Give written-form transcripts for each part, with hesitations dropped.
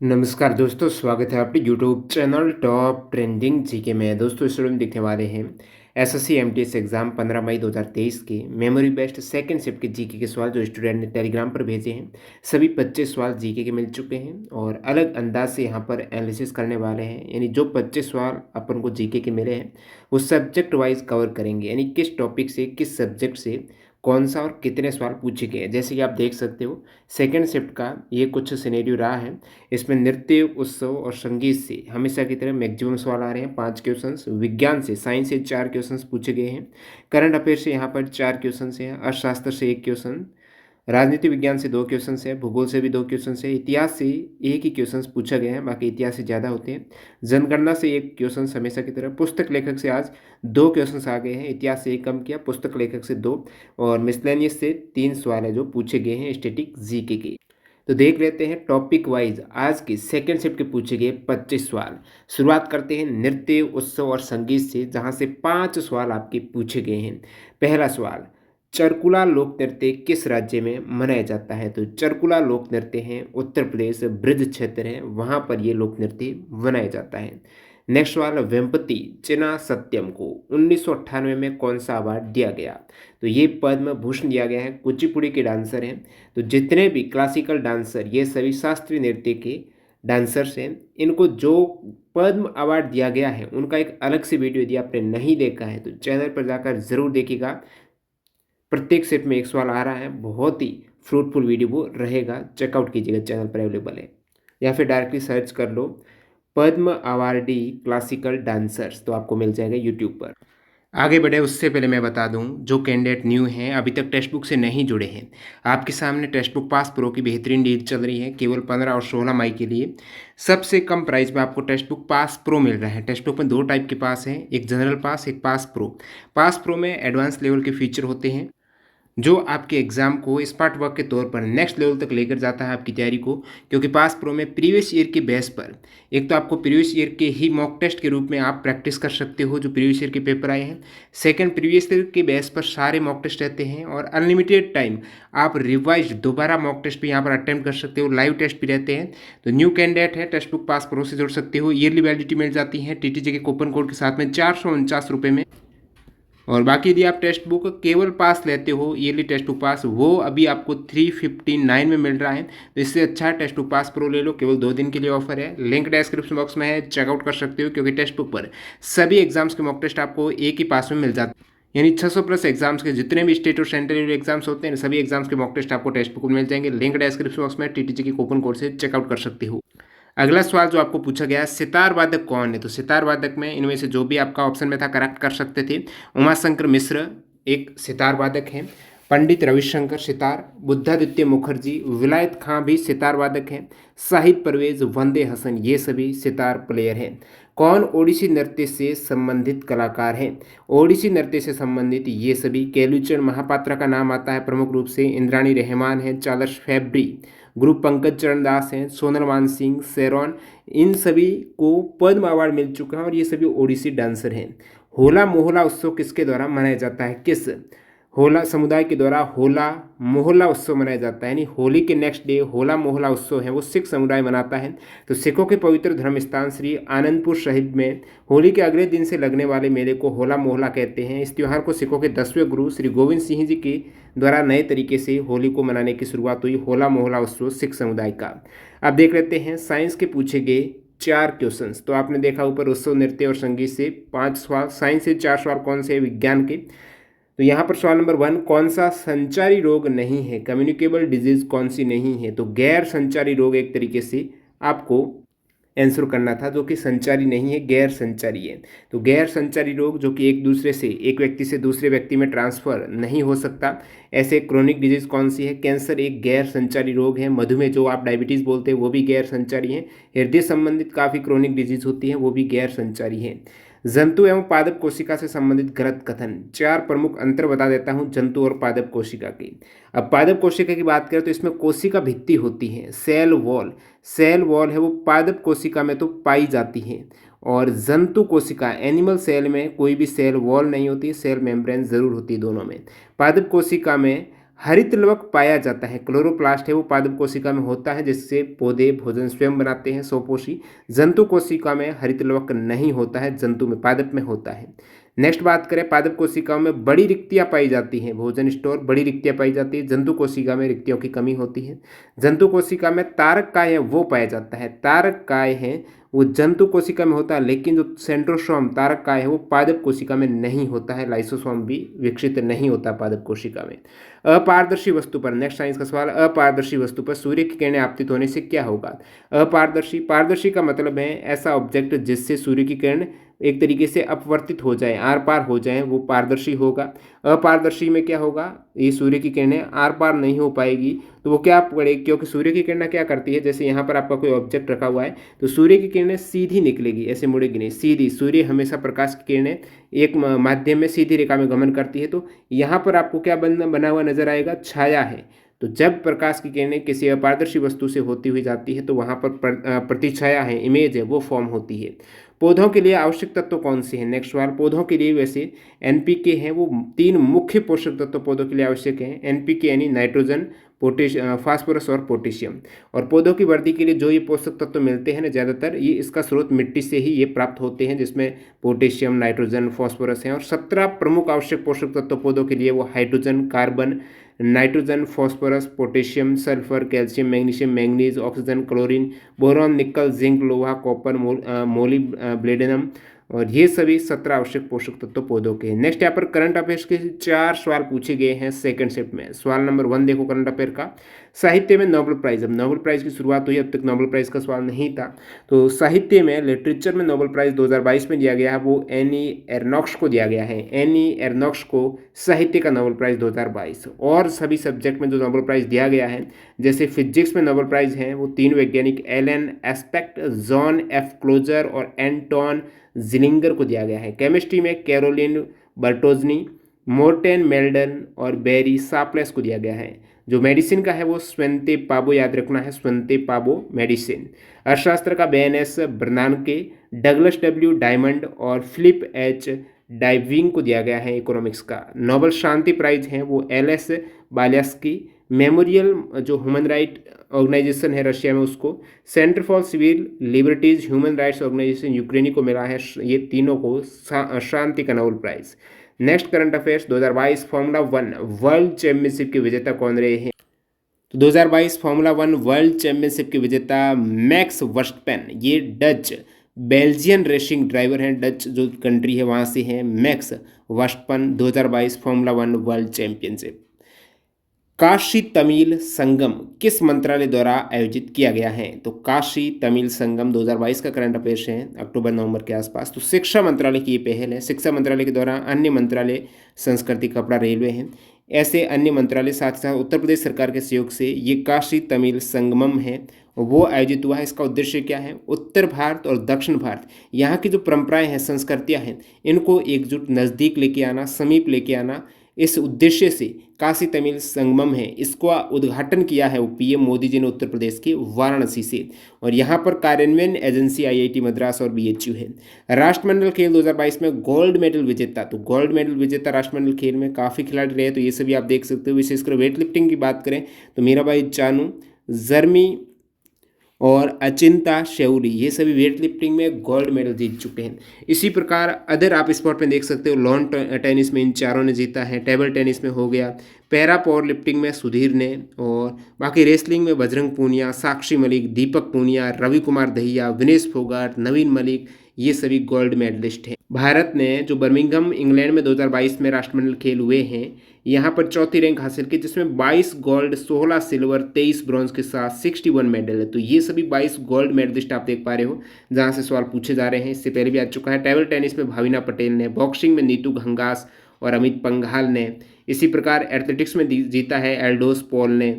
नमस्कार दोस्तों, स्वागत है आपके YouTube channel top trending GK में। दोस्तों इस वीडियो में दिखने वाले हैं एसएससी एमटीएस एग्जाम 15 मई 2023 के मेमोरी बेस्ड सेकंड शिफ्ट के जीके के सवाल जो स्टूडेंट ने टेलीग्राम पर भेजे हैं। सभी 25 सवाल जीके के मिल चुके हैं और अलग अंदाज से यहाँ पर एनालिसिस करने वाले हैं। यानी जो 25 सवाल अपन को जीके के मिले हैं वो सब्जेक्ट वाइज कवर करेंगे, यानी किस टॉपिक से किस सब्जेक्ट से कौन सा और कितने सवाल पूछे गए। जैसे कि आप देख सकते हो सेकेंड शिफ्ट का ये कुछ सिनेरियो रहा है। इसमें नृत्य, उत्सव और संगीत से हमेशा की तरह मैक्सिमम सवाल आ रहे हैं, 5 क्वेश्चंस। विज्ञान से, साइंस से 4 क्वेश्चंस पूछे गए हैं। करंट अफेयर से यहाँ पर 4 क्वेश्चंस हैं। अर्थशास्त्र से 1 क्वेश्चन, राजनीति विज्ञान से 2 क्वेश्चंस है, भूगोल से भी 2 क्वेश्चंस है, इतिहास से एक ही क्वेश्चंस पूछा गया है, बाकी इतिहास से ज़्यादा होते हैं। जनगणना से 1 क्वेश्चन हमेशा की तरह। पुस्तक लेखक से आज 2 क्वेश्चंस आ गए हैं, इतिहास से 1 कम किया, पुस्तक लेखक से 2। और मिसलेनियस से 3 सवाल है जो पूछे गए हैं स्टैटिक जीके के। तो देख लेते हैं टॉपिक वाइज आज की सेकेंड शिफ्ट के पूछे गए 25 सवाल। शुरुआत करते हैं नृत्य, उत्सव और संगीत से, जहां से 5 सवाल आपके पूछे गए हैं। पहला सवाल, चरकुला लोक नृत्य किस राज्य में मनाया जाता है? तो चरकुला लोक नृत्य है उत्तर प्रदेश, ब्रज क्षेत्र है वहां पर ये लोक नृत्य मनाया जाता है। नेक्स्ट सवाल, वेम्पति चिना सत्यम को 1998 में कौन सा अवार्ड दिया गया? तो ये पद्म भूषण दिया गया है। कुचिपुड़ी के डांसर हैं। तो जितने भी क्लासिकल डांसर, ये सभी शास्त्रीय नृत्य के डांसर्स हैं। इनको जो पद्म अवार्ड दिया गया है उनका एक अलग से वीडियो यदि आपने नहीं देखा है तो चैनल पर जाकर ज़रूर देखिएगा। प्रत्येक सेट में एक सवाल आ रहा है, बहुत ही फ्रूटफुल वीडियो वो रहेगा, चेकआउट कीजिएगा, चैनल पर अवेलेबल है। या फिर डायरेक्टली सर्च कर लो पद्म अवार्डी क्लासिकल डांसर्स, तो आपको मिल जाएगा यूट्यूब पर। आगे बढ़े उससे पहले मैं बता दूं, जो कैंडिडेट न्यू हैं, अभी तक टेक्स्ट बुक से नहीं जुड़े हैं, आपके सामने टेक्स्ट बुक पास प्रो की बेहतरीन डील चल रही है। केवल 15 और 16 मई के लिए सबसे कम प्राइस में आपको टेक्स्ट बुक पास प्रो मिल रहा है। टेक्स्ट बुक में 2 टाइप के पास हैं, एक जनरल पास, एक पास प्रो। पास प्रो में एडवांस लेवल के फीचर होते हैं जो आपके एग्ज़ाम को स्मार्ट वर्क के तौर पर नेक्स्ट लेवल तक लेकर जाता है आपकी तैयारी को। क्योंकि पास प्रो में प्रीवियस ईयर के बेस पर एक तो आपको प्रीवियस ईयर के ही मॉक टेस्ट के रूप में आप प्रैक्टिस कर सकते हो जो प्रीवियस ईयर के पेपर आए हैं। सेकंड, प्रीवियस ईयर के बेस पर सारे मॉक टेस्ट रहते हैं और अनलिमिटेड टाइम आप रिवाइज दोबारा मॉक टेस्ट भी यहाँ पर अटेम्प्ट कर सकते हो, लाइव टेस्ट भी रहते हैं। तो न्यू कैंडिडेट है, टेक्स्ट बुक पास प्रो से जुड़ सकते हो। ईयरली वैलिडिटी मिल जाती है टीटीजे के कूपन कोड के साथ में 449 रुपये में। और बाकी यदि आप टेक्स्ट बुक केवल पास लेते हो, ईयरली टेक्स्ट बुक पास, वो अभी आपको 359 में मिल रहा है। तो इससे अच्छा टेक्स्ट बुक पास प्रो ले लो, केवल 2 दिन के लिए ऑफर है। लिंक डिस्क्रिप्शन बॉक्स में है, चेकआउट कर सकते हो। क्योंकि टेक्स्ट बुक पर सभी एग्जाम्स के मॉक टेस्ट आपको एक ही पास में मिल जाते हैं। यानी 600 प्लस एग्जाम्स के जितने भी स्टेट और सेंट्रल एग्जाम्स होते हैं, सभी एग्जाम्स के मॉक टेस्ट आपको टेक्स्ट बुक में मिल जाएंगे। लिंक डिस्क्रिप्शन बॉक्स में टीटीजी के कूपन कोड से चेकआउट कर सकते हो। अगला सवाल जो आपको पूछा गया है, सितार वादक कौन है? तो सितार वादक में इनमें से जो भी आपका ऑप्शन में था करेक्ट कर सकते थे। उमाशंकर मिश्र एक सितार वादक हैं, पंडित रविशंकर सितार, बुद्धादित्य मुखर्जी, विलायत खां भी सितार वादक हैं, शाहिद परवेज, वंदे हसन, ये सभी सितार प्लेयर हैं। कौन ओडिसी नृत्य से संबंधित कलाकार हैं? ओडिसी नृत्य से संबंधित ये सभी, केलुचरण महापात्रा का नाम आता है प्रमुख रूप से, इंद्राणी रहमान है, चार्ल्स फैब्री, गुरु पंकज चरण दास हैं, सोनल मान सिंह, शेरॉन, इन सभी को पद्म अवार्ड मिल चुका है और ये सभी ओडिसी डांसर हैं। होला मोहल्ला उत्सव किसके द्वारा मनाया जाता है? किस होला समुदाय के द्वारा होला मोहल्ला उत्सव मनाया जाता है? यानी होली के नेक्स्ट डे होला मोहल्ला उत्सव है वो सिख समुदाय मनाता है। तो सिखों के पवित्र धर्म स्थान श्री आनंदपुर साहिब में होली के अगले दिन से लगने वाले मेले को होला मोहल्ला कहते हैं। इस त्यौहार को सिखों के 10वें गुरु श्री गोविंद सिंह जी के द्वारा नए तरीके से होली को मनाने की शुरुआत हुई। होला मोहल्ला उत्सव सिख समुदाय का। अब देख लेते हैं साइंस के पूछे गए 4 क्वेश्चंस। तो आपने देखा ऊपर उत्सव, नृत्य और संगीत से 5 सवाल, साइंस से 4 सवाल कौन से विज्ञान के। तो यहाँ पर सवाल नंबर 1, कौन सा संचारी रोग नहीं है? कम्युनिकेबल डिजीज कौन सी नहीं है? तो गैर संचारी रोग एक तरीके से आपको आंसर करना था, जो कि संचारी नहीं है, गैर संचारी है। तो गैर संचारी रोग जो कि एक दूसरे से, एक व्यक्ति से दूसरे व्यक्ति में ट्रांसफर नहीं हो सकता, ऐसे क्रोनिक डिजीज कौन सी है? कैंसर एक गैर संचारी रोग है। मधुमेह जो आप डायबिटीज़ बोलते हैं वो भी गैर संचारी है। हृदय संबंधित काफ़ी क्रोनिक डिजीज होती है वो भी गैर संचारी है। जंतु एवं पादप कोशिका से संबंधित गलत कथन, 4 प्रमुख अंतर बता देता हूं जंतु और पादप कोशिका की। अब पादप कोशिका की बात करें तो इसमें कोशिका भित्ति होती है, सेल वॉल। सेल वॉल है वो पादप कोशिका में तो पाई जाती है। और जंतु कोशिका, एनिमल सेल में कोई भी सेल वॉल नहीं होती, सेल मेम्ब्रेन जरूर होती है दोनों में। पादप कोशिका में हरित लवक पाया जाता है, क्लोरोप्लास्ट है वो पादप कोशिका में होता है जिससे पौधे भोजन स्वयं बनाते हैं, स्वपोषी। जंतु कोशिका में हरित लवक नहीं होता है, जंतु में पादप में होता है। नेक्स्ट बात करें, पादप कोशिकाओं में बड़ी रिक्तियां पाई जाती हैं, भोजन स्टोर बड़ी रिक्तियां पाई जाती है। जंतु कोशिका में रिक्तियों की कमी होती है। जंतु कोशिका में तारक काय है वो पाया जाता है, तारक काय है वो जंतु कोशिका में होता है, लेकिन जो सेंट्रोसोम तारक काय है वो पादप कोशिका में नहीं होता है, लाइसोसोम भी विकसित नहीं होता पादप कोशिका में। अपारदर्शी वस्तु पर, नेक्स्ट साइंस का सवाल, अपारदर्शी वस्तु पर सूर्य की किरणें आपतित होने से क्या होगा। अपारदर्शी, पारदर्शी का मतलब है ऐसा ऑब्जेक्ट जिससे सूर्य की किरण एक तरीके से अपवर्तित हो जाए, आर पार हो जाए, वो पारदर्शी होगा। अपारदर्शी में क्या होगा, ये सूर्य की किरणें आर पार नहीं हो पाएगी, तो वो क्या पड़ेगी, क्योंकि सूर्य की किरणें क्या करती है, जैसे यहाँ पर आपका कोई ऑब्जेक्ट रखा हुआ है तो सूर्य की किरणें सीधी निकलेगी, ऐसे मुड़ेगी नहीं, सीधी। सूर्य हमेशा प्रकाश की किरणें एक माध्यम में सीधी रेखा में गमन करती है, तो यहाँ पर आपको क्या बना हुआ नजर आएगा, छाया है। तो जब प्रकाश की किरणें किसी अपारदर्शी वस्तु से होती हुई जाती है तो वहाँ पर प्रतिछाया है, इमेज है, वो फॉर्म होती है। पौधों के लिए आवश्यक तत्व कौन से हैं, नेक्स्ट सवाल, पौधों के लिए वैसे एनपीके हैं वो 3 मुख्य पोषक तत्व पौधों के लिए आवश्यक हैं। एनपीके यानी नाइट्रोजन, फास्फोरस और पोटेशियम। और पौधों की वृद्धि के लिए जो ये पोषक तत्व मिलते हैं ना, ज़्यादातर ये इसका स्रोत मिट्टी से ही ये प्राप्त होते हैं, जिसमें पोटेशियम, नाइट्रोजन, फास्फोरस हैं। और 17 प्रमुख आवश्यक पोषक तत्व पौधों के लिए वो hydrogen, carbon, nitrogen, phosphorus, potassium, sulphur, calcium, magnesium, manganese, oxygen, chlorine, boron, निकल, जिंक, लोहा, कॉपर, मोलिब्डेनम, और ये सभी 17 आवश्यक पोषक तत्व पौधों के हैं। नेक्स्ट यहाँ पर करंट अफेयर्स के 4 सवाल पूछे गए हैं सेकंड शिफ्ट में। सवाल नंबर 1 देखो करंट अफेयर का, साहित्य में नोबेल प्राइज। अब नोबेल प्राइज की शुरुआत हुई, अब तक नोबेल प्राइज का सवाल नहीं था। तो साहित्य में, लिटरेचर में नोबेल प्राइज 2022 में दिया गया है, वो एनी एर्नॉक्स को दिया गया है। एनी एर्नॉक्स को साहित्य का नोबेल प्राइज 2022। और सभी सब्जेक्ट में जो नोबेल प्राइज दिया गया है, जैसे फिजिक्स में नोबेल प्राइज हैं वो 3 वैज्ञानिक, Alain Aspect, John F Clauser और एंटोन जिलिंगर को दिया गया है। केमिस्ट्री में कैरोलिन बर्टोजनी, मोर्टेन मेल्डन और बेरी सापलेस को दिया गया है। जो मेडिसिन का है वो स्वंते पाबो, याद रखना है, स्वंते पाबो मेडिसिन। अर्थशास्त्र का बेएनएस बर्नानके, डगलस डब्ल्यू डायमंड और फिलिप एच डाइविंग को दिया गया है। इकोनॉमिक्स का नोबेल शांति प्राइज है वो एलएस बालियास्की, मेमोरियल जो ह्यूमन राइट ऑर्गेनाइजेशन है रशिया में उसको, centre for civil liberties human rights organization यूक्रेनी को मिला है। ये तीनों को शांति का Nobel prize. Next current affairs 2022 formula 1 world championship के विजेता कौन रहे हैं। तो 2022 फॉर्मूला 1 वर्ल्ड चैंपियनशिप के विजेता मैक्स वर्स्टपेन, ये डच बेल्जियन रेसिंग ड्राइवर हैं, डच जो कंट्री है वहाँ से हैं। Max Verstappen 2022 formula 1 world championship. Kashi Tamil Sangam किस मंत्रालय द्वारा आयोजित किया गया है। तो काशी तमिल संगम 2022 का करंट अफेयर्स है, अक्टूबर नवंबर के आसपास। तो शिक्षा मंत्रालय की ये पहल है। शिक्षा मंत्रालय के द्वारा अन्य मंत्रालय संस्कृति, कपड़ा, रेलवे हैं, ऐसे अन्य मंत्रालय साथ साथ उत्तर प्रदेश सरकार के सहयोग से ये काशी तमिल संगमम है वो आयोजित हुआ है। इसका उद्देश्य क्या है, उत्तर भारत और दक्षिण भारत यहाँ की जो परंपराएं हैं, संस्कृतियाँ हैं, इनको एकजुट नज़दीक लेके आना, समीप लेके आना, इस उद्देश्य से काशी तमिल संगमम है इसको उद्घाटन किया है वो पीएम मोदी जी ने उत्तर प्रदेश के वाराणसी से। और यहाँ पर कार्यान्वयन एजेंसी आईआईटी मद्रास और बीएचयू है। राष्ट्रमंडल खेल 2022 में गोल्ड मेडल विजेता, तो गोल्ड मेडल विजेता राष्ट्रमंडल खेल में काफ़ी खिलाड़ी रहे, तो ये सभी आप देख सकते हो। विशेषकर वेट लिफ्टिंग की बात करें तो मीराबाई चानू, जर्मी और अचिंता शेउरी, ये सभी वेट लिफ्टिंग में गोल्ड मेडल जीत चुके हैं। इसी प्रकार अदर आप स्पोर्ट में देख सकते हो, लॉन टेनिस में इन चारों ने जीता है, टेबल टेनिस में हो गया, पैरा पावर लिफ्टिंग में सुधीर ने, और बाकी रेसलिंग में बजरंग पूनिया, साक्षी मलिक, दीपक पूनिया, रवि कुमार दहिया, विनेश फोगाट, नवीन मलिक, ये सभी गोल्ड मेडलिस्ट हैं। भारत ने जो बर्मिंघम इंग्लैंड में 2022 में राष्ट्रमंडल खेल हुए हैं यहाँ पर चौथी रैंक हासिल की, जिसमें 22 गोल्ड, 16 सिल्वर, 23 ब्रॉन्ज के साथ 61 मेडल है। तो ये सभी 22 गोल्ड मेडलिस्ट आप देख पा रहे हो जहाँ से सवाल पूछे जा रहे हैं। इससे पहले भी आ चुका है। टेबल टेनिस में भाविना पटेल ने, बॉक्सिंग में नीतू घंगास और अमित पंघाल ने, इसी प्रकार एथलेटिक्स में जीता है एल्डोस पॉल ने।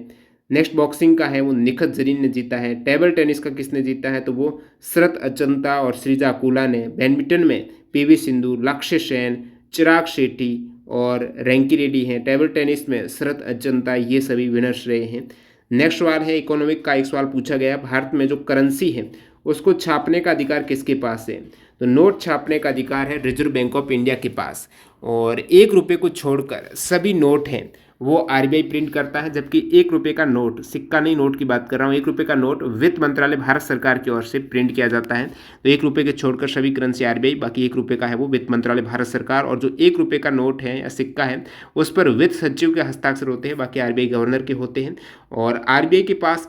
नेक्स्ट बॉक्सिंग का है वो निखत जरीन ने जीता है। टेबल टेनिस का किसने जीता है तो वो शरत अचंता और श्रीजा अकूला ने। बैडमिंटन में पीवी सिंधु, लक्ष्य सेन, चिराग शेट्टी और रैंकी रेड्डी हैं। टेबल टेनिस में शरत अचंता, ये सभी विनर्स रहे हैं। नेक्स्ट सवाल है इकोनॉमिक का, एक सवाल पूछा गया, भारत में जो करेंसी है उसको छापने का अधिकार किसके पास है। तो नोट छापने का अधिकार है रिजर्व बैंक ऑफ इंडिया के पास, और 1 रुपये को छोड़कर सभी नोट हैं वो आरबीआई प्रिंट करता है, जबकि 1 रुपये का नोट, सिक्का नहीं नोट की बात कर रहा हूँ, 1 रुपये का नोट वित्त मंत्रालय भारत सरकार की ओर से प्रिंट किया जाता है। तो 1 रुपये के छोड़कर सभी करेंसी आरबीआई, बाकी 1 रुपये का है वो वित्त मंत्रालय भारत सरकार। और जो 1 रुपये का नोट है या सिक्का है उस पर वित्त सचिव के हस्ताक्षर होते हैं, बाकी आरबीआई गवर्नर के होते हैं। और आरबीआई के पास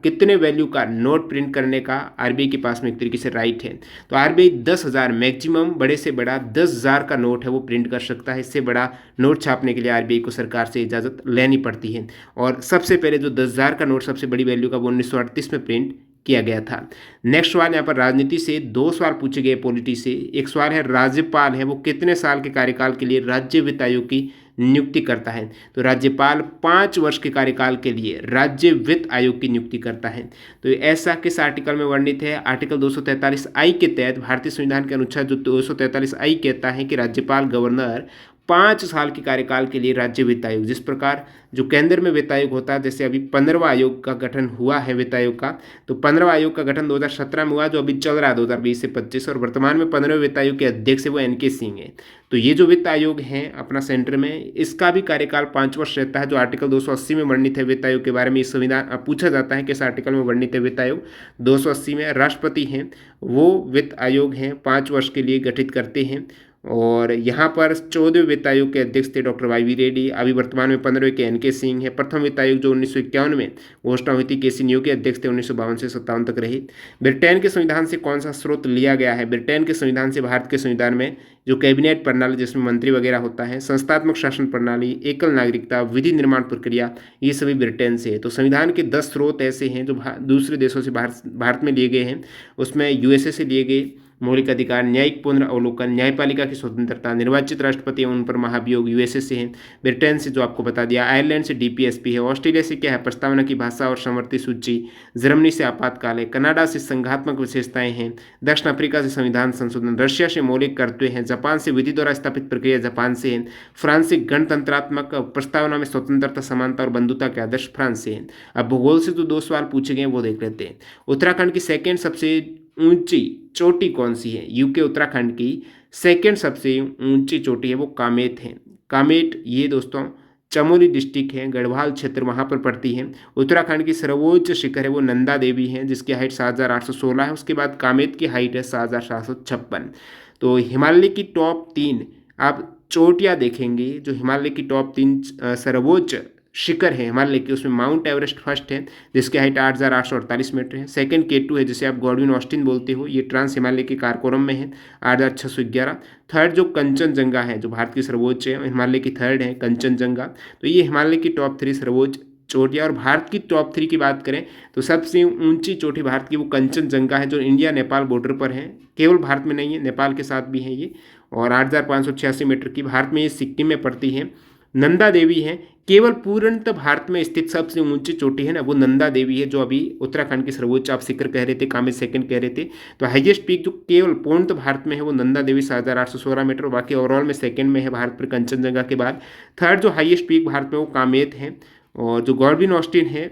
कितने वैल्यू का नोट प्रिंट करने का आरबीआई के पास में एक तरीके से राइट है। तो आरबीआई 10,000 मैक्सिमम बड़े से बड़ा 10,000 का नोट है वो प्रिंट कर सकता है। इससे बड़ा नोट छापने के लिए आरबीआई को सरकार से इजाज़त लेनी पड़ती है। और सबसे पहले जो 10,000 का नोट सबसे बड़ी वैल्यू का वो 1938 में प्रिंट किया गया था। नेक्स्ट सवाल यहाँ पर राजनीति से 2 सवाल पूछे गए पॉलिटी से। एक सवाल है राज्यपाल है वो कितने साल के कार्यकाल के लिए राज्य वित्त आयोग की नियुक्ति करता है। तो राज्यपाल 5 वर्ष के कार्यकाल के लिए राज्य वित्त आयोग की नियुक्ति करता है। तो ऐसा किस आर्टिकल में वर्णित है? आर्टिकल 243 के तहत भारतीय संविधान के अनुच्छेद जो 243 कहता है कि राज्यपाल गवर्नर 5 साल के कार्यकाल के लिए राज्य वित्त आयोग, जिस प्रकार जो केंद्र में वित्त आयोग होता है, जैसे अभी 15वां आयोग का गठन हुआ है वित्त आयोग का, तो 15वां आयोग का गठन 2017 में हुआ, जो अभी चल रहा है 2020 से 25, और वर्तमान में 15वें वित्त आयोग के अध्यक्ष है वो एनके सिंह है। तो ये जो वित्त आयोग है अपना सेंटर में, इसका भी कार्यकाल 5 वर्ष रहता है। जो आर्टिकल 280 में वर्णित है वित्त आयोग के बारे में, इस संविधान पूछा जाता है किस आर्टिकल में वर्णित है वित्त आयोग। 280 में राष्ट्रपति हैं वो वित्त आयोग हैं 5 वर्ष के लिए गठित करते हैं। और यहाँ पर 14वें वित्त आयोग के अध्यक्ष थे डॉक्टर वाई रेड्डी, अभी वर्तमान में 15वें के एनके सिंह है। प्रथम वित्त आयोग जो 1951 में घोषणा हुई थी केसी न्यू के अध्यक्ष थे, 1952 से 57 तक रही। ब्रिटेन के संविधान से कौन सा स्रोत लिया गया है? ब्रिटेन के संविधान से भारत के संविधान में जो कैबिनेट प्रणाली जिसमें मंत्री वगैरह होता है, संस्थात्मक शासन प्रणाली, एकल नागरिकता, विधि निर्माण प्रक्रिया, ये सभी ब्रिटेन से है। तो संविधान के 10 स्रोत ऐसे हैं जो दूसरे देशों से भारत में लिए गए हैं। उसमें यूएसए से लिए गए मौलिक अधिकार, न्यायिक पूर्ण अवलोकन, न्यायपालिका की स्वतंत्रता, निर्वाचित राष्ट्रपति एवं उन पर महाभियोग यूएसए से है। ब्रिटेन से जो आपको बता दिया, आयरलैंड से डीपीएसपी है। ऑस्ट्रेलिया से क्या है? प्रस्तावना की भाषा और समवर्ती सूची। जर्मनी से आपातकाल है। कनाडा से संघात्मक विशेषताएं हैं। दक्षिण अफ्रीका से संविधान संशोधन। रशिया से मौलिक कर्तव्य हैं। जापान से विधि द्वारा स्थापित प्रक्रिया जापान से है। फ्रांस से गणतंत्रात्मक प्रस्तावना में स्वतंत्रता, समानता और बंधुता के आदर्श फ्रांस से है। अब भूगोल से जो 2 सवाल पूछे गए वो देख लेते हैं। उत्तराखंड की सेकेंड सबसे ऊंची चोटी कौन सी है? यूके उत्तराखंड की सेकेंड सबसे ऊंची चोटी है वो कामेत है। कामेट ये दोस्तों चमोली डिस्ट्रिक्ट है, गढ़वाल क्षेत्र वहाँ पर पड़ती है। उत्तराखंड की सर्वोच्च शिखर है वो नंदा देवी है, जिसकी हाइट 7,816 है। उसके बाद कामेत की हाइट है 7,756। तो हिमालय की टॉप 3 आप चोटियाँ देखेंगे, जो हिमालय की टॉप 3 सर्वोच्च शिखर है हिमालय की, उसमें माउंट एवरेस्ट फर्स्ट है जिसकी हाइट 8,848 मीटर है। सेकंड K2 है जिसे आप गॉडविन ऑस्टिन बोलते हो, ये ट्रांस हिमालय के कारकोरम में है, 8,611। थर्ड जो कंचनजंगा है जो भारत की सर्वोच्च है, हिमालय की थर्ड है कंचनजंगा। तो ये हिमालय की टॉप 3 सर्वोच्च चोटियाँ। और भारत की टॉप 3 की बात करें तो सबसे ऊंची चोटी भारत की वो कंचनजंगा है, जो इंडिया नेपाल बॉर्डर पर है। केवल भारत में नहीं है, नेपाल के साथ भी है ये, और 8,586 मीटर की। भारत में ये सिक्किम में पड़ती है। नंदा देवी है, केवल पूर्णतः भारत में स्थित सबसे ऊंची चोटी है ना वो नंदा देवी है, जो अभी उत्तराखंड की सर्वोच्च आप शिखर कह रहे थे, कामेत सेकंड कह रहे थे। तो हाईएस्ट पीक जो केवल पूर्णतः भारत में है वो नंदा देवी 7,816 मीटर, बाकी ओवरऑल में सेकंड में है भारत पर कंचनजंगा के बाद। थर्ड जो हाईएस्ट पीक भारत में वो कामेत है। और जो गॉडविन ऑस्टिन है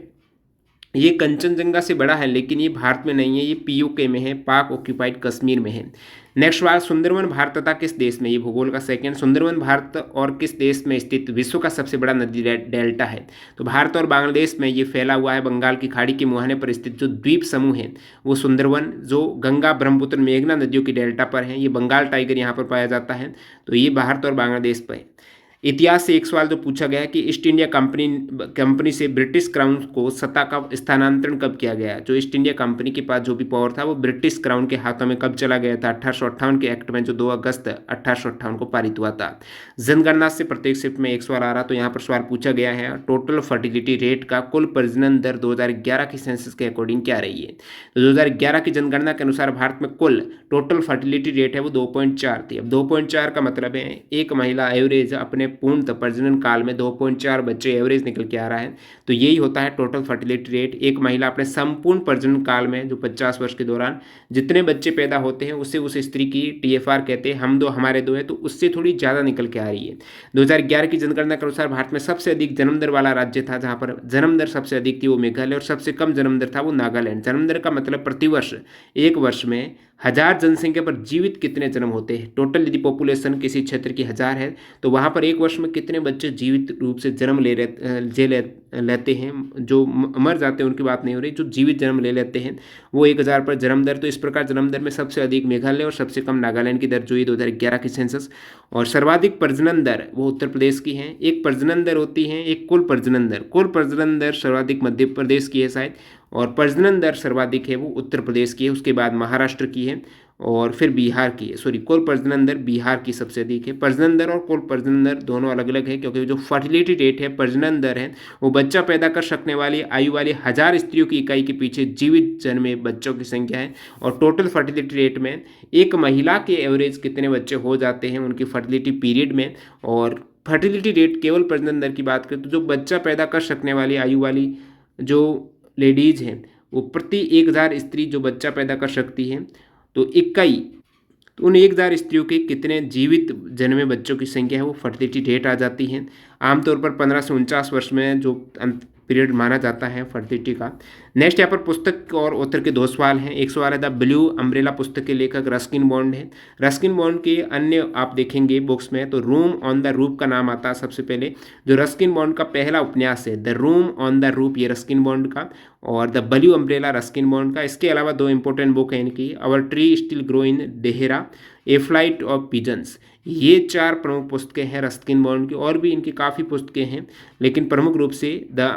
ये कंचनजंगा से बड़ा है, लेकिन ये भारत में नहीं है, ये पीओके में है, पाक ऑक्यूपाइड कश्मीर में है। नेक्स्ट सवाल, सुंदरवन भारत तथा किस देश में? ये भूगोल का सेकंड, सुंदरवन भारत और किस देश में स्थित विश्व का सबसे बड़ा नदी डेल्टा है? तो भारत और बांग्लादेश में ये फैला हुआ है। बंगाल की खाड़ी के मुहाने पर स्थित जो द्वीप समूह है वो सुंदरवन, जो गंगा, ब्रह्मपुत्र, मेघना नदियों की डेल्टा पर है। ये बंगाल टाइगर यहाँ पर पाया जाता है। तो ये भारत और बांग्लादेश पर है। इतिहास से एक सवाल जो पूछा गया कि ईस्ट इंडिया कंपनी से ब्रिटिश क्राउन को सत्ता का स्थानांतरण कब किया गया? जो ईस्ट इंडिया कंपनी के पास जो भी पावर था वो ब्रिटिश क्राउन के हाथों में कब चला गया था? 1858 के एक्ट में, जो 2 अगस्त 1858 को पारित हुआ था। जनगणना से प्रत्येक शिफ्ट में एक सवाल आ रहा, तो यहाँ पर सवाल पूछा गया है टोटल फर्टिलिटी रेट का कुल प्रजनन दर 2011 की सेंसस के अकॉर्डिंग क्या रही है? तो 2011 की जनगणना के अनुसार भारत में कुल टोटल फर्टिलिटी रेट है वो 2.4 थी। अब 2.4 का मतलब है एक महिला एवरेज अपने पूर्ण प्रजनन काल में 2.4 बच्चे एवरेज निकल के आ रहा है। तो यही होता है टोटल फर्टिलिटी रेट। एक महिला अपने संपूर्ण प्रजनन काल में जो 50 वर्ष के दौरान जितने बच्चे पैदा होते हैं उससे उस स्त्री की TFR कहते हैं, हम दो हमारे दो है, तो उससे थोड़ी ज़्यादा निकल के आ रही है। 2011 की जनगणना के अनुसार भारत में सबसे अधिक जन्म दर वाला राज्य था, जहाँ पर जन्म दर सबसे अधिक थी वो मेघालय, और सबसे कम जन्म दर था वो नागालैंड। जन्म दर का मतलब प्रतिवर्ष एक वर्ष में 1000 जनसंख्या पर जीवित कितने जन्म होते हैं। टोटल यदि पॉपुलेशन किसी क्षेत्र की 1000 है तो वहाँ पर एक वर्ष में कितने बच्चे जीवित रूप से जन्म लेते हैं। जो मर जाते हैं उनकी बात नहीं हो रही, जो जीवित जन्म ले लेते हैं वो 1000 पर जन्म दर। तो इस प्रकार जन्म दर में सबसे अधिक मेघालय और सबसे कम नागालैंड की दर जो है 2011 की सेंसस। और सर्वाधिक प्रजनन दर वो उत्तर प्रदेश की है। एक प्रजनन दर होती है, एक कुल प्रजनन दर सर्वाधिक मध्य प्रदेश की है शायद, और प्रजनन दर सर्वाधिक है वो उत्तर प्रदेश की है, उसके बाद महाराष्ट्र की है और फिर बिहार की है। सॉरी, कुल प्रजनन दर बिहार की सबसे अधिक है। प्रजनन दर और कुल प्रजनन दर दोनों अलग अलग है, क्योंकि जो फर्टिलिटी रेट है, प्रजनन दर है, वो बच्चा पैदा कर सकने वाली आयु वाली 1000 स्त्रियों की इकाई के पीछे जीवित जन्मे बच्चों की संख्या है। और टोटल फर्टिलिटी रेट में एक महिला के एवरेज कितने बच्चे हो जाते हैं उनकी फर्टिलिटी पीरियड में। और फर्टिलिटी रेट केवल प्रजनन दर की बात करें तो जो बच्चा पैदा कर सकने वाली आयु वाली जो लेडीज हैं वो प्रति 1000 स्त्री जो बच्चा पैदा कर सकती हैं, तो इकाई, तो उन 1000 स्त्रियों के कितने जीवित जन्मे बच्चों की संख्या है वो फर्टिलिटी रेट आ जाती है। आमतौर पर 15 से 49 वर्ष में जो पीरियड माना जाता है फर्टिलिटी का। नेक्स्ट यहाँ पर पुस्तक और ऑथर के 2 सवाल हैं। एक सवाल है द ब्लू अम्ब्रेला पुस्तक के लेखक रस्किन बॉन्ड है। रस्किन बॉन्ड के अन्य आप देखेंगे बुक्स में तो रूम ऑन द रूफ का नाम आता है सबसे पहले, जो रस्किन बॉन्ड का पहला उपन्यास है the room on the roof, ये रस्किन बॉन्ड का, और the blue umbrella Ruskin Bond का। इसके अलावा 2 इंपॉर्टेंट बुक हैं इनकी, our tree still grow in Dehra, a flight of pigeons. ये 4 प्रमुख पुस्तकें हैं रस्किन बॉन्ड की। और भी इनकी काफ़ी पुस्तकें हैं, लेकिन प्रमुख रूप से द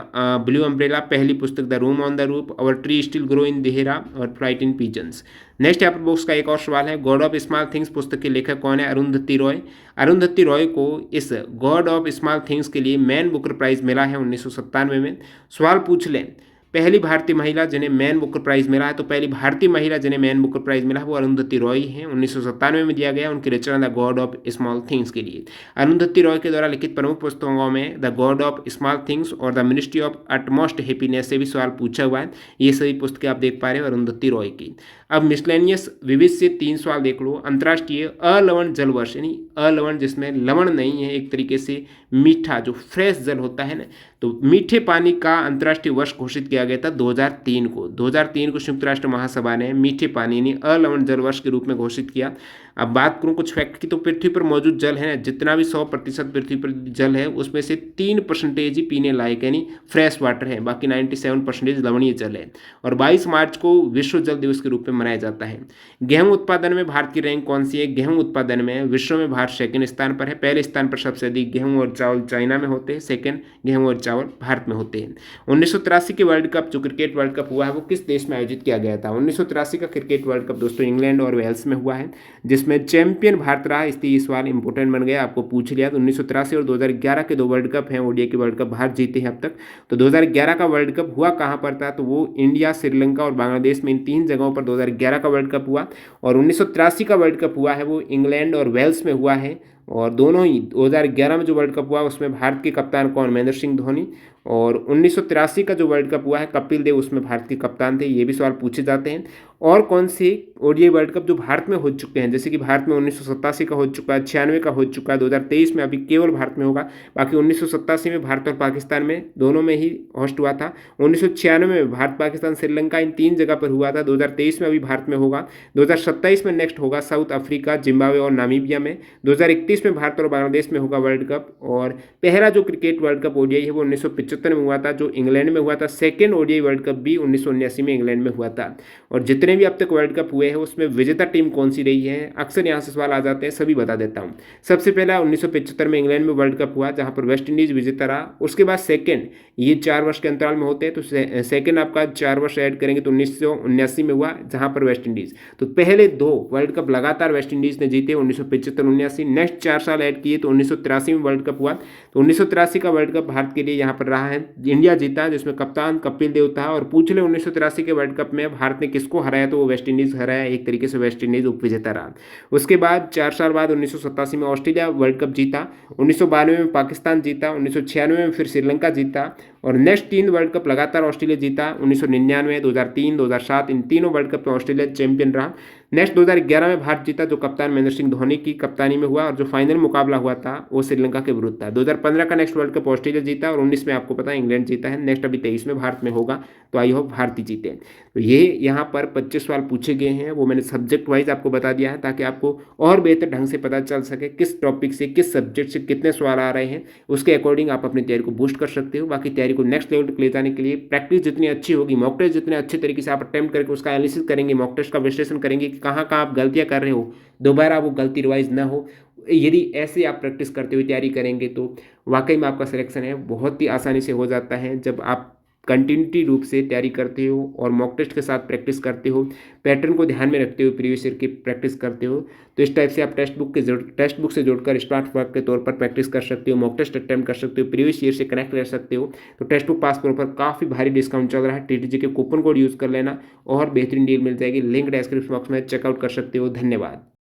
ब्लू अम्ब्रेला पहली पुस्तक, the room on the roof, our tree still grow in Dehra और फ्लाइट इन पिजन्स। नेक्स्ट यहाँ पर बुक्स का एक और सवाल है, गॉड ऑफ स्मॉल थिंग्स पुस्तक के लेखक कौन है? अरुंधति रॉय। अरुंधति रॉय को इस गॉड ऑफ स्मॉल थिंग्स के लिए मैन बुकर प्राइज मिला है 1997 में। सवाल पूछ लें, पहली भारतीय महिला जिन्हें मैन बुकर प्राइज मिला है, तो पहली भारतीय महिला जिन्हें मैन बुकर प्राइज मिला है वो अरुंधति रॉय हैं। 1997 में दिया गया उनकी रचना the God of Small Things के लिए। अरुंधति रॉय के द्वारा लिखित प्रमुख पुस्तकों में the God of Small Things और the Ministry of Utmost Happiness से भी सवाल पूछा हुआ है। ये सभी पुस्तकें आप देख पा रहे हो अरुंधति रॉय की। अब मिसलेनियस विविध से 3 सवाल देख लो। अंतर्राष्ट्रीय अलवण जल वर्ष, यानी अलवण जिसमें लवण नहीं है, एक तरीके से मीठा जो फ्रेश जल होता है ना, तो मीठे पानी का अंतर्राष्ट्रीय वर्ष घोषित किया गया था 2003 को। 2003 को संयुक्त राष्ट्र महासभा ने मीठे पानी यानी अलवण जल वर्ष के रूप में घोषित किया। अब बात करूं कुछ फैक्ट की, तो पृथ्वी पर मौजूद जल है, जितना भी 100% पृथ्वी पर जल है उसमें से 3% ही पीने लायक यानी फ्रेश वाटर है, बाकी 97% लवणीय जल है। और 22 मार्च को विश्व जल दिवस के रूप में मनाया जाता है। गेहूं उत्पादन में भारत की रैंक कौन सी है? गेहूं उत्पादन में विश्व में भारत 2nd स्थान पर है। पहले स्थान पर सबसे अधिक गेहूं और चावल चाइना में होते हैं, 2nd गेहूं और चावल भारत में होते हैं। 1983 के वर्ल्ड कप जो क्रिकेट वर्ल्ड कप हुआ है वो किस देश में आयोजित किया गया था? 1983 का क्रिकेट वर्ल्ड कप दोस्तों इंग्लैंड और वेल्स में हुआ है, जिसमें चैंपियन भारत रहा। इसलिए इस सवाल इंपॉर्टेंट बन गया, आपको पूछ लिया। तो 1983 और 2011 के 2 वर्ल्ड कप हैं, ओडीआई के वर्ल्ड कप भारत जीते हैं अब तक। तो 2011 का वर्ल्ड कप हुआ कहाँ पर था? तो वो इंडिया, श्रीलंका और बांग्लादेश में, इन 3 जगहों पर 2011 का वर्ल्ड कप हुआ। और 1983 का वर्ल्ड कप हुआ है वो इंग्लैंड और वेल्स में हुआ है। और दोनों ही 2011 में जो वर्ल्ड कप हुआ उसमें भारत के कप्तान कौन? महेंद्र सिंह धोनी। और 1983 का जो वर्ल्ड कप हुआ है कपिल देव उसमें भारत के कप्तान थे। ये भी सवाल पूछे जाते हैं। और कौन से ओडीआई वर्ल्ड कप जो भारत में हो चुके हैं, जैसे कि भारत में 1987 का हो चुका है, 96 का हो चुका है, 2023 में अभी केवल भारत में होगा। बाकी 1987 में भारत और पाकिस्तान में दोनों में ही होस्ट हुआ था। 1996 में भारत, पाकिस्तान, श्रीलंका इन 3 जगह पर हुआ था। 2023 में अभी भारत में होगा। 2027 में नेक्स्ट होगा साउथ अफ्रीका, जिम्बाब्वे और नामीबिया में। 2031 में भारत और बांग्लादेश में होगा वर्ल्ड कप। और पहला जो क्रिकेट वर्ल्ड कप ओडीआई है वो 1975 में हुआ था, जो इंग्लैंड में हुआ था। 2nd ओडीआई वर्ल्ड कप भी 1979 में इंग्लैंड में हुआ था। और जितने भी अब तक वर्ल्ड कप हुए हैं उसमें विजेता टीम कौन सी रही है? अक्सर यहाँ से सवाल आ जाते हैं, सभी बता देता हूँ। सबसे पहला 1975 में इंग्लैंड में वर्ल्ड कप हुआ, जहाँ पर वेस्ट इंडीज विजेता रहा। उसके बाद 2nd, ये 4 वर्ष के अंतराल में होते हैं, तो 2nd आपका 4 वर्ष ऐड करेंगे तो 1979 में हुआ, जहाँ पर वेस्ट इंडीज। तो पहले 2 वर्ल्ड कप लगातार वेस्ट इंडीज ने जीते, 1975-79। नेक्स्ट 4 साल ऐड किए तो 1983 में वर्ल्ड कप हुआ। तो 1983 का वर्ल्ड कप भारत के लिए यहाँ पर रहा है, इंडिया जीता, जिसमें कप्तान कपिल देव था। और पूछ ले 1983 के वर्ल्ड कप में भारत ने किसको हराया? तो वो वेस्ट इंडीज हराया, एक तरीके से वेस्ट इंडीज उपविजेता रहा। उसके बाद 4 साल बाद 1987 में ऑस्ट्रेलिया वर्ल्ड कप जीता, 1992 में पाकिस्तान जीता, 1996 में फिर श्रीलंका जीता। और नेक्स्ट 3 वर्ल्ड कप लगातार ऑस्ट्रेलिया जीता, 1999, 2003, 2007, इन तीनों वर्ल्ड कप में ऑस्ट्रेलिया चैंपियन रहा। नेक्स्ट 2011 में भारत जीता, जो कप्तान महेंद्र सिंह धोनी की कप्तानी में हुआ, और जो फाइनल मुकाबला हुआ था वो श्रीलंका के विरुद्ध था। 2015 का नेक्स्ट वर्ल्ड कप ऑस्ट्रेलिया जीता, और 19 में आपको पता है इंग्लैंड जीता है। नेक्स्ट अभी 23 में भारत में होगा, तो आई होप भारत ही जीते। तो ये यहाँ पर 25 सवाल पूछे गए हैं, वो मैंने सब्जेक्ट वाइज आपको बता दिया है, ताकि आपको और बेहतर ढंग से पता चल सके किस टॉपिक से, किस सब्जेक्ट से कितने सवाल आ रहे हैं। उसके अकॉर्डिंग आप अपनी तैयारी को बूस्ट कर सकते हो। बाकी तैयारी को नेक्स्ट लेवल तक ले जाने के लिए प्रैक्टिस जितनी अच्छी होगी, मॉक टेस्ट जितने अच्छे तरीके से आप अटेम्प्ट करके उसका एनालिसिस करेंगे, मॉक टेस्ट का विश्लेषण करेंगे कि कहाँ कहाँ आप गलतियाँ कर रहे हो, दोबारा वो गलती रिवाइज ना हो। यदि ऐसे आप प्रैक्टिस करते हुए तैयारी करेंगे तो वाकई में आपका सिलेक्शन है बहुत ही आसानी से हो जाता है। जब आप कंटिन्यूटी रूप से तैयारी करते हो और मॉक टेस्ट के साथ प्रैक्टिस करते हो, पैटर्न को ध्यान में रखते हुए प्रीवियस ईयर की प्रैक्टिस करते हो, तो इस टाइप से आप टेक्स्ट बुक से जोड़कर स्मार्ट वर्क के तौर पर प्रैक्टिस कर सकते हो, मॉक टेस्ट अटेम्प्ट कर सकते हो, प्रीवियस ईयर से कनेक्ट कर सकते हो। तो टेक्स्ट बुक पास पर काफ़ी भारी डिस्काउंट चल रहा है, टीटीजी के कूपन कोड यूज़ कर लेना और बेहतरीन डील मिल जाएगी। लिंक डिस्क्रिप्शन बॉक्स में चेकआउट कर सकते हो। धन्यवाद।